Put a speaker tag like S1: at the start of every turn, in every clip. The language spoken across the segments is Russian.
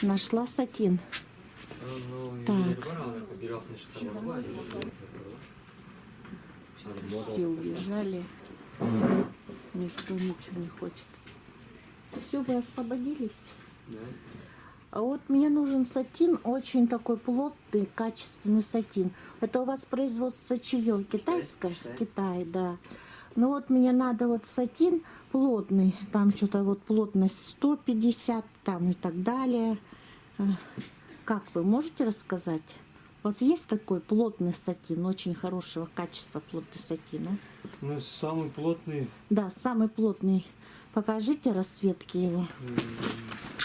S1: Нашла сатин. Так. Все убежали. Никто ничего не хочет. Все, вы освободились?
S2: Да.
S1: А вот мне нужен сатин, очень такой плотный, качественный сатин. Это у вас производство чье? Китайское? Китай, да. Ну вот мне надо вот сатин плотный, там что-то вот плотность 150 там и так далее. Как вы можете рассказать? У вас есть такой плотный сатин, очень хорошего качества плотный сатин? А?
S2: Ну, самый плотный.
S1: Да, самый плотный. Покажите расцветки его.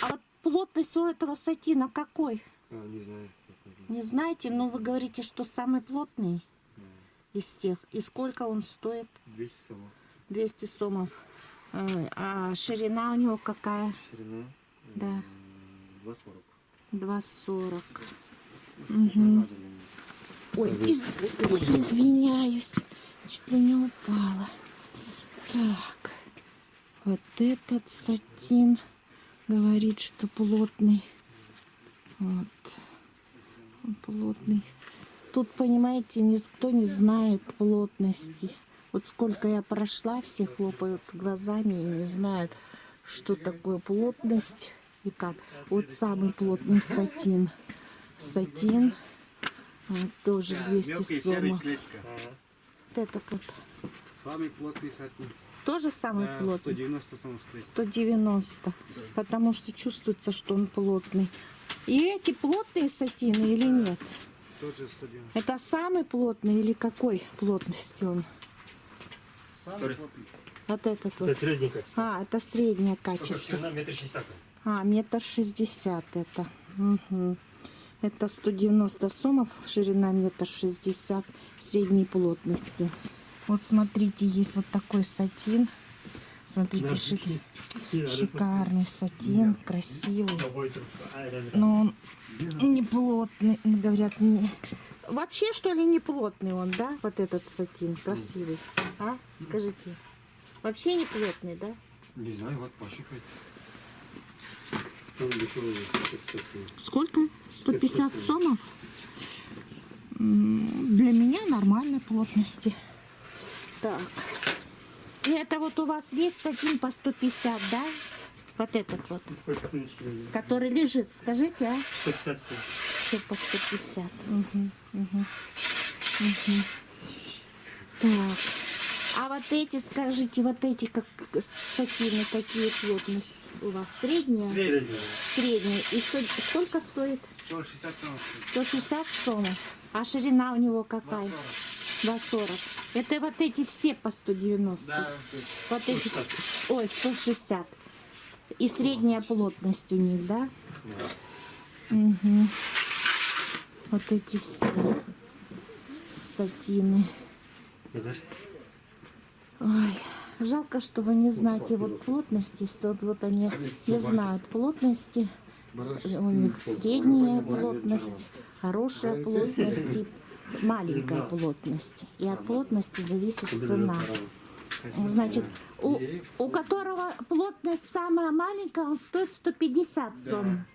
S1: А вот плотность у этого сатина какой?
S2: Не знаю.
S1: Не знаете, но вы говорите, что самый плотный из всех. И сколько он стоит?
S2: 200 сомов.
S1: 200 сомов. А ширина у него какая?
S2: Ширина?
S1: Да.
S2: 2,40.
S1: 2,40. Угу. Ой, извиняюсь. Чуть ли не упала. Так. Вот этот сатин говорит, что плотный. Вот. Он плотный. Тут, понимаете, никто не знает плотности. Вот сколько я прошла, все хлопают глазами и не знают, что такое плотность и как. Вот самый плотный сатин. Сатин. Вот, тоже 200 сомов. Вот этот вот.
S3: Самый плотный сатин.
S1: Тоже самый плотный?
S3: 190 сомов стоит.
S1: 190. Потому что чувствуется, что он плотный. И эти плотные сатины или нет?
S3: Тоже 190.
S1: Это самый плотный или какой плотности он?
S3: Самый плотный.
S1: Вот этот вот.
S2: Это среднее качество.
S1: А, это среднее качество.
S2: Ширина 1,60 м.
S1: А, 1,60 м это. Угу. Это 190 сомов, ширина 1,60 м, средней плотности. Вот смотрите, есть вот такой сатин. Смотрите, шикарный сатин, красивый. Но он не плотный, говорят, не... Вообще, что ли, не плотный он, да? Вот этот сатин, красивый. А? Скажите. Вообще не плотный, да?
S2: Не знаю, вот пощупать.
S1: Сколько? 150 сомов? Для меня нормальной плотности. Так. И это вот у вас весь сатин по 150, да? Вот этот вот. Который лежит. Скажите, а?
S2: 157.
S1: Все по 150. Угу, угу, угу. Так. А вот эти, скажите, вот эти как сатины, какие плотности у вас? Средняя?
S2: Средняя.
S1: Средняя. И сколько стоит?
S3: 160 сомов стоит.
S1: 160 сомов. А ширина у него какая? 2,40. Это вот эти все по 190.
S3: Да.
S1: Вот эти. Ой, 160. И средняя плотность у них, да?
S2: Да.
S1: Угу. Вот эти все сатины. Ой, жалко, что вы не знаете вот плотности. Вот они не знают плотности. У них средняя плотность, хорошая плотность и маленькая плотность. И от плотности зависит цена. Значит, у которого плотность самая маленькая, он стоит 150 сом.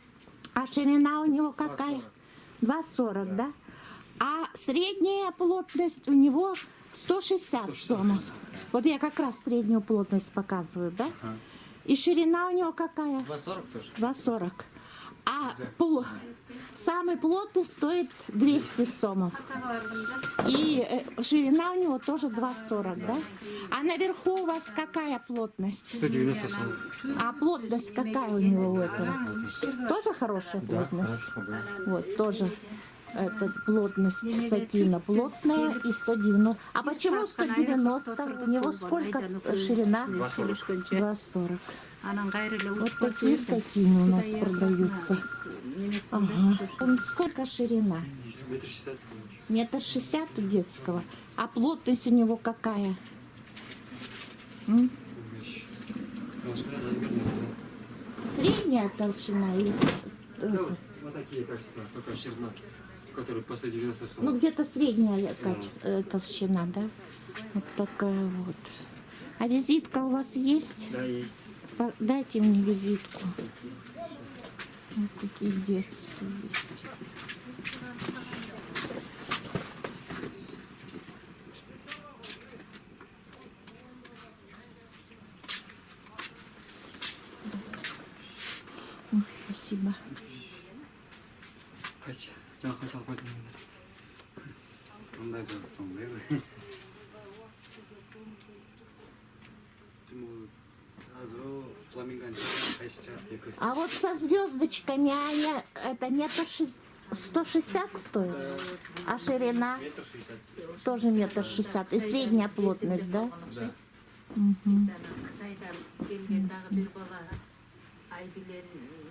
S1: А ширина у него какая? 2,40, да? А средняя плотность у него 160 сомов. Вот я как раз среднюю плотность показываю, да? И ширина у него какая?
S3: 2,40 тоже.
S1: 2,40. А самый плотный стоит 200 сомов. И ширина у него тоже 2,40, да? А наверху у вас какая плотность?
S2: 190 сомов.
S1: А плотность какая у него у этого? Тоже хорошая плотность? Вот, тоже. Это плотность сатина плотная и 190. А почему 190? У него сколько ширина? 2,40. Вот такие сатины у нас продаются. Ага. Сколько ширина?
S2: 1,60 м.
S1: 1,60 м у детского. А плотность у него какая? Средняя толщина или...
S2: Вот такие качества, только ширина, которые по 190 сомов.
S1: Ну, где-то средняя толщина, да? Вот такая вот. А визитка у вас есть?
S2: Да, есть.
S1: Дайте мне визитку. Вот такие детские есть. Ой, спасибо.
S2: Хотя, я хотел бы номер.
S3: Ондай жоқ таңдайды. Азыр фламингоны қайсы чақты екөз.
S1: А вот со звездочками они, это метр 160 стоит, а ширина
S3: Метр 60.
S1: тоже метр 60. И средняя плотность, да?
S3: Да.
S1: Мгм.
S4: Қытайдан келген дағы бір бала Айбилен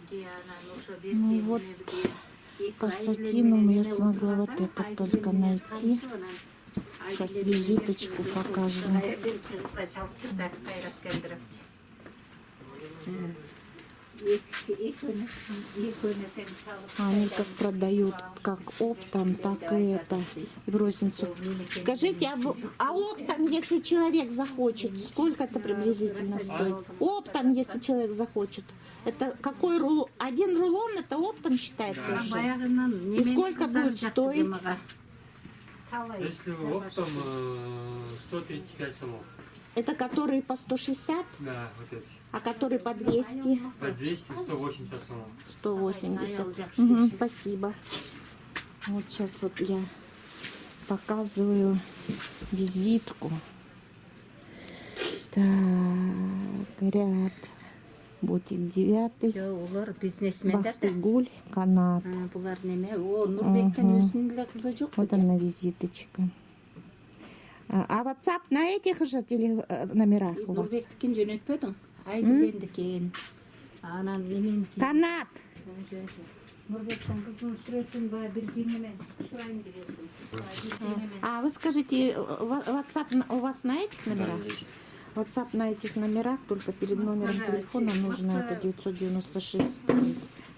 S4: Гианан ошо бер
S1: Ну
S4: келген
S1: вот,
S4: бізге екі
S1: по
S4: Айбилен
S1: сатинам
S4: менен
S1: я
S4: эле
S1: смогла вот
S4: отырғанда,
S1: это
S4: Айбилен
S1: только
S4: менен
S1: найти.
S4: танышып, анан
S1: Сейчас
S4: Айбилен
S1: визиточку
S4: менен
S1: покажу.
S4: бир кызга чалып тур да Кайрат Кендирович. Экөөнө тең чалып.
S1: Они как продают, как оптом, так и это, и в розницу. Скажите, а оптом, если человек захочет, сколько это приблизительно стоит? Оптом, если человек захочет. Это какой рулон? Один рулон это оптом считается уже?
S4: Баягынан
S1: И сколько будет стоить?
S2: Если оптом 135 сомов.
S1: Это которые по 160,
S2: Да, вот эти.
S1: а которые по 200?
S2: По 200, 180 сомов.
S1: 180. Мгм, спасибо. Вот сейчас вот я показываю визитку. Так, ряд. Бутик 9.
S4: Жок, улар бизнесмендер да.
S1: Бахтыгуль, канат.
S4: Булар неме? О, Нурбектен өзүнүн эле кызы жок
S1: Вот она визиточка. А WhatsApp на этих же номерах у вас?
S4: Нурбектикин жөнөтпөдүң. Айбилендикин. Анан неменики?
S1: Канат.
S4: Нурбектин кызынын сүрөтүн баягы бир жеңемен сурайын дегенсиң. Бир жеңемен.
S1: А вы скажите, WhatsApp у вас на этих номерах?
S2: есть.
S1: WhatsApp на этих номерах, только перед номером телефона нужно это 996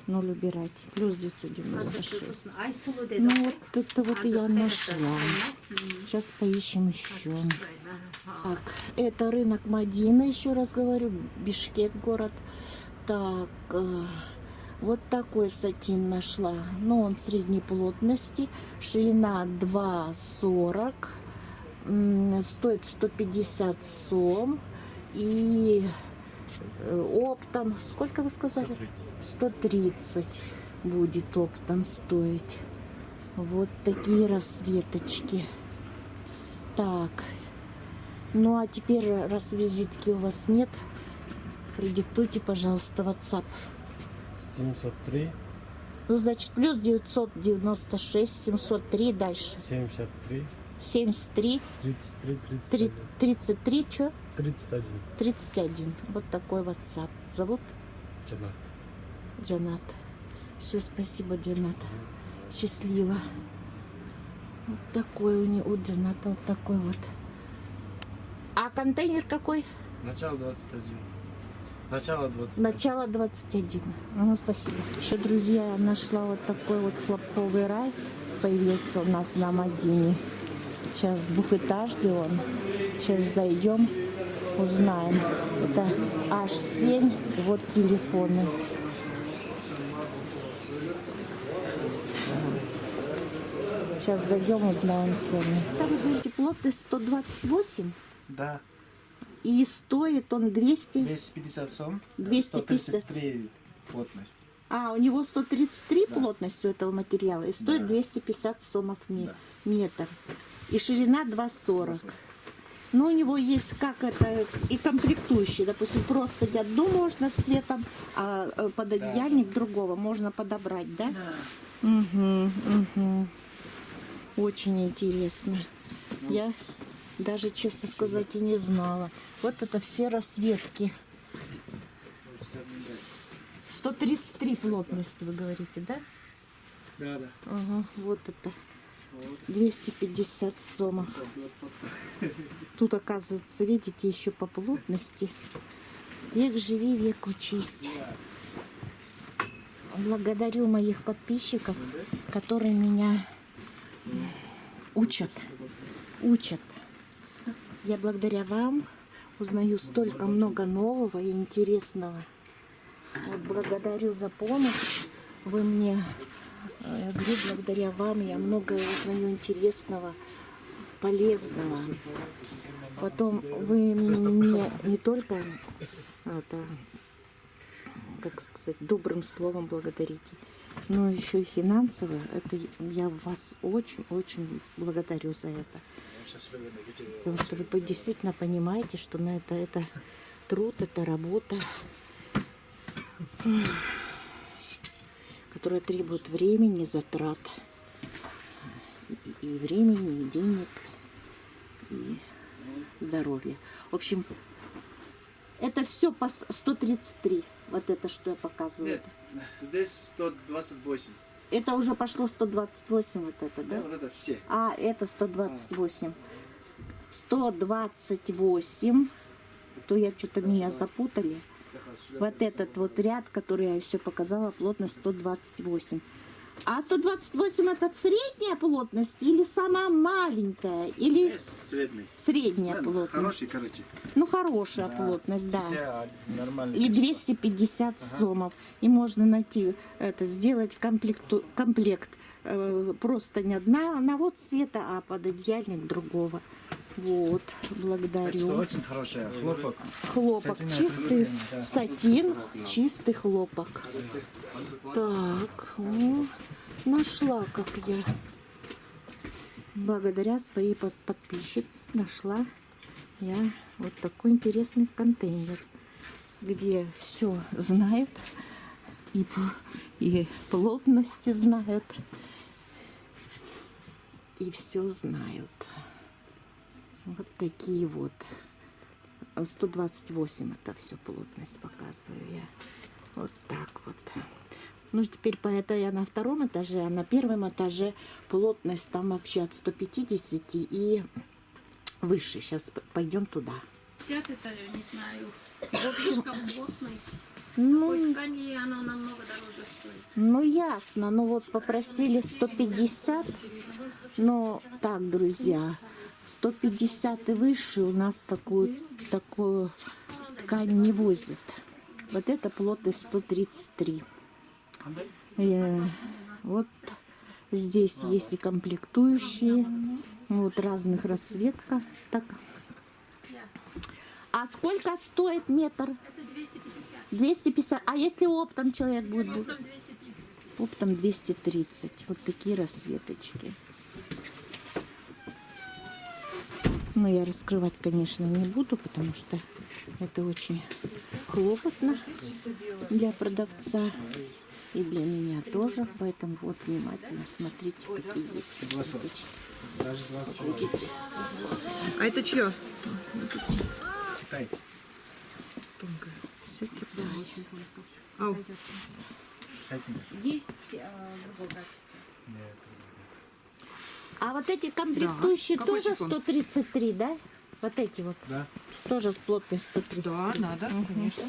S1: 0 убирать. Плюс 996.
S4: Айсулу деди.
S1: Ну вот это вот я нашла. Сейчас поищем еще. Так, это рынок Мадина, еще раз говорю, Бишкек город. Так, вот такой сатин нашла. Но он средней плотности, ширина 2,40, стоит 150 сом. И оптом, сколько вы сказали? 130 будет оптом стоить. Вот такие расцветочки. Так, ну а теперь, раз визитки у вас нет, продиктуйте, пожалуйста, WhatsApp.
S5: 703,
S1: Ну, значит, плюс 996, 703, дальше.
S5: 73,
S1: 73,
S5: 33,
S1: 3,
S5: 31.
S1: 33, что?
S5: 31.
S1: 31. Вот такой WhatsApp. Зовут
S5: Джанат.
S1: Джанат. Все, спасибо, Джанат. Счастливо. Вот такой у него, у Джаната, вот такой вот. А контейнер какой?
S5: Начало 21. Начало 20.
S1: Начало 21. Ну, спасибо. Еще, друзья, я нашла вот такой вот хлопковый рай. Появился у нас на Мадине. Сейчас двухэтажный он. Сейчас зайдем, узнаем. Это H7. И вот телефоны. Сейчас зайдем, узнаем цены. Там вы говорите, плотность 128.
S3: Да.
S1: И стоит он 200.
S3: 250 сом.
S1: 250.
S3: 133 плотность.
S1: А, у него 133 плотность у этого материала и стоит
S3: Да.
S1: 250 сомов
S3: Да.
S1: метр. И ширина 2,40. Но у него есть как это и комплектующие. Допустим, просто одну можно цветом, а пододеяльник другого можно подобрать, да?
S3: Да.
S1: Угу, угу. Очень интересно. Я даже, честно сказать, и не знала. Вот это все расцветки. 133 плотности, вы говорите, да?
S3: Да, да.
S1: Ага, вот это. 250 сомов. Тут, оказывается, видите, еще по плотности. Век живи, век учись. Благодарю моих подписчиков, которые меня учат. Я благодаря вам узнаю столько много нового и интересного. Вот благодарю за помощь. Вы мне, я говорю, благодаря вам я многое узнаю интересного, полезного. Потом вы мне не только это, как сказать, добрым словом благодарите, но еще и финансово. Это я вас очень-очень благодарю за это. Потому что вы действительно понимаете, что на это труд, это работа, которая требует времени, затрат. И времени, и денег, и здоровья. В общем, это все по 133. Вот это, что я показываю.
S3: Нет, здесь 128.
S1: Это уже пошло 128, вот это,
S3: Да,
S1: да?
S3: вот это все.
S1: А, это 128. 128. То я что-то меня запутали. Вот этот вот ряд, который я все показала, плотность 128. А 128 это средняя плотность или самая маленькая? Или
S3: Есть средний.
S1: средняя
S3: Да,
S1: плотность?
S3: Хороший, короче.
S1: Ну, хорошая плотность, да.
S5: Все нормально.
S1: И 250 сомов. И можно найти это, сделать комплект. Просто не одна вот цвета, а пододеяльник другого. Вот, благодарю.
S5: Это очень хороший хлопок.
S1: Хлопок
S5: Сатиновый
S1: чистый,
S5: прикольный, да.
S1: сатин, чистый хлопок. Так, нашла, как я. Благодаря своей подписчице нашла я вот такой интересный контейнер, где все знают, и плотности знают, и все знают. Вот такие вот. 128 это все плотность показываю я. Вот так вот. Ну, теперь по это я на втором этаже, а на первом этаже плотность там вообще от 150 и выше. Сейчас пойдем туда.
S6: 50 это, не знаю, слишком плотный.
S1: Ну,
S6: Такой ткани, оно намного дороже стоит.
S1: ну ясно. Ну вот попросили 150. Но так, друзья, 150 и выше у нас такую ткань не возят. Вот эта плотность 133. Вот здесь есть и комплектующие, вот разных расцветка. Так. А сколько стоит метр?
S6: Это 250.
S1: 250. А если оптом человек будет?
S6: Там 230.
S1: Оптом 230. Вот такие расцветочки. Но я раскрывать, конечно, не буду, потому что это очень хлопотно для продавца и для меня тоже. Поэтому вот внимательно смотрите, какие есть расцветочки. Видите?
S7: А это чье?
S5: Китай.
S1: Все Китай.
S7: Ау.
S5: Сатин.
S4: Есть другого качества.
S5: Нет.
S1: А вот эти комплектующие
S7: Да. Какой
S1: тоже
S7: сифон?
S1: 133, да? Вот эти вот.
S5: Да.
S1: Тоже с плотностью 133.
S7: Да, надо, конечно.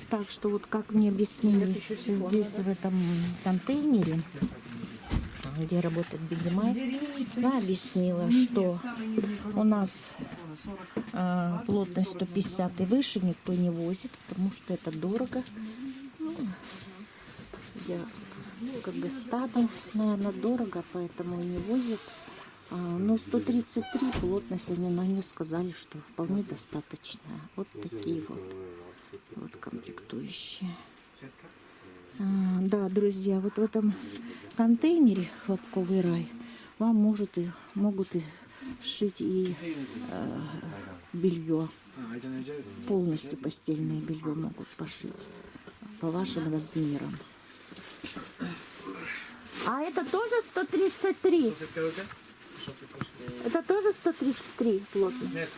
S1: Так что вот как мне объяснили
S7: Это еще сифон
S1: здесь в этом контейнере, где работает Бегемайт, она объяснила, что у нас плотность 150 и выше никто не возит, потому что это дорого. Ну, я как бы стадо, наверное, дорого, поэтому и не возят. Но 133 плотность они сказали, что вполне достаточная. Вот такие вот комплектующие. Да, друзья, вот в этом контейнере «Хлопковый рай» вам могут и сшить и белье. Полностью постельное белье могут пошить по вашим размерам. А это тоже 133? Это тоже 133 плотность?
S5: Нет,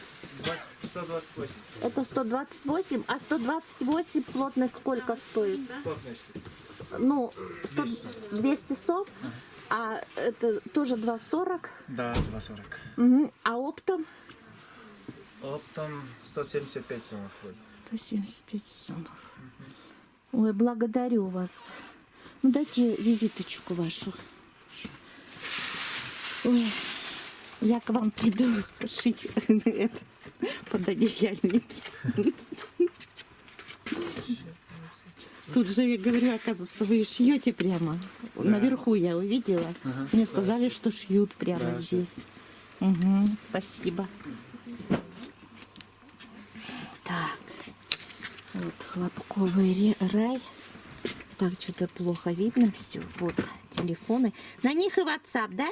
S5: 128.
S1: Это 128, а 128 плотность сколько стоит?
S5: Плотность.
S1: Ну, 200 сом, а это тоже 2,40.
S5: Да, 2,40.
S1: Угу. А оптом?
S5: Оптом 175 сомов.
S1: 175 сомов. Ой, благодарю вас. Ну, дайте визиточку вашу. Ой, я к вам приду шить. пододеяльники. Тут же, я говорю, оказывается, вы шьете прямо. Наверху я увидела. Мне сказали, что шьют прямо здесь. Угу, спасибо. Так, вот хлопковый рай. Так, что-то плохо видно все. Вот телефоны. На них и WhatsApp, да?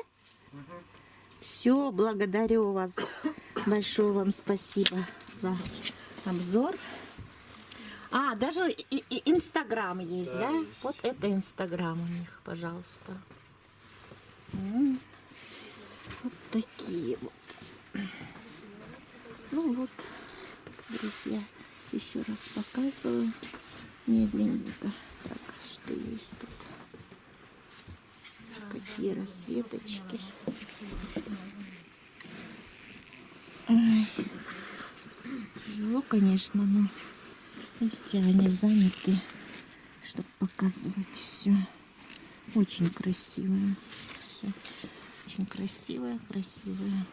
S1: Все, благодарю вас. Большое вам спасибо за обзор. А, даже и Инстаграм есть, да? Вот это Инстаграм у них, пожалуйста. Вот такие вот. Ну вот, друзья, еще раз показываю медленненько. Так, что есть тут? Какие расцветочки. Ой. Тяжело, конечно, но видите, они заняты, чтобы показывать все. Очень красивое. Все. Очень красивое, красивое.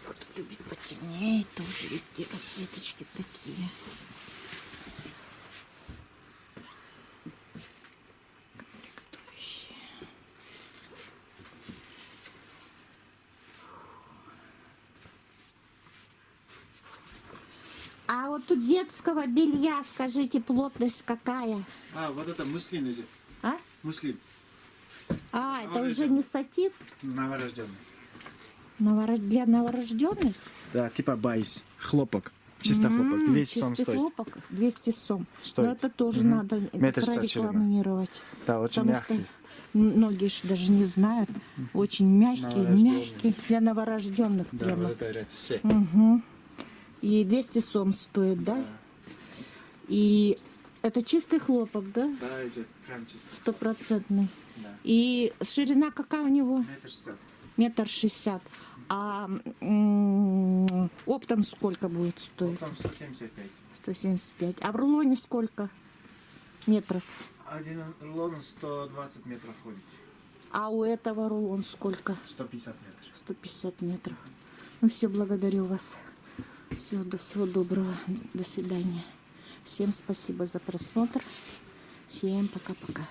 S1: Кто любит потемнее, тоже видите, расцветочки такие. Комплектующие. А вот у детского белья, скажите, плотность какая?
S5: А, вот это муслин уже.
S1: А?
S5: Муслин.
S1: А, это уже не сатин?
S5: Новорожденный.
S1: Для новорожденных?
S5: Да, типа байс. Хлопок. Чисто хлопок. 200 сом
S1: чистый
S5: стоит.
S1: хлопок 200 сом.
S5: Стоит.
S1: Но это тоже надо
S5: Метр 60 ширина.
S1: прорекламировать.
S5: Да, очень
S1: Потому
S5: мягкий.
S1: что многие же даже не знают. Очень мягкий,
S5: Новорожденный.
S1: мягкий. Для новорожденных
S5: Да,
S1: прямо.
S5: вот это все.
S1: Мгм. И 200 сом стоит, да? И это чистый хлопок, да?
S5: Да, эти прям чисто.
S1: Стопроцентный.
S5: Да.
S1: И ширина какая у него?
S5: Метр 60.
S1: 1,60 м. А оптом сколько будет стоить?
S5: Потом 175.
S1: 175. А в рулоне сколько метров?
S5: Один рулон 120 метров ходит.
S1: А у этого рулон сколько?
S5: 150 метров.
S1: 150 метров. Ну все, благодарю вас. Всего доброго. До свидания. Всем спасибо за просмотр. Всем пока-пока.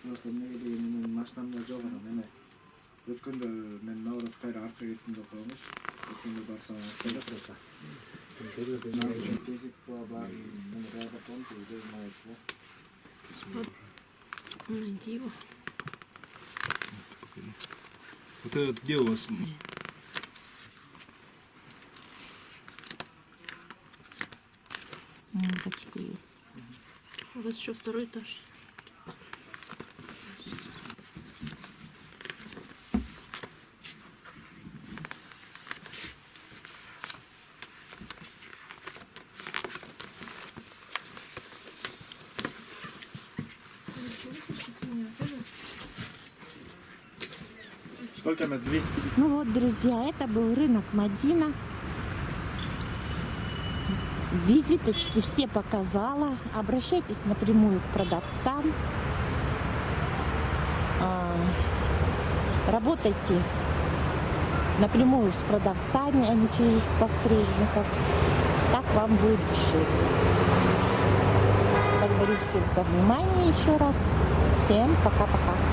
S5: Просто негде менің машинамда жоқ ана міне. Өткенде мен наурыз қайра арқа кеткенде қойғанбыз. Өткенде барсам айтты. Кезек бар. Мен рада қонды, үйде айтты.
S1: Надеюсь.
S8: Вот это где у вас?
S1: Почти есть.
S6: У вас еще второй этаж.
S5: Сколько на 200?
S1: Ну вот, друзья, это был рынок Мадина. Визиточки все показала. Обращайтесь напрямую к продавцам. Работайте напрямую с продавцами, а не через посредников. Так вам будет дешевле. Благодарю всех за внимание еще раз. Всем пока-пока.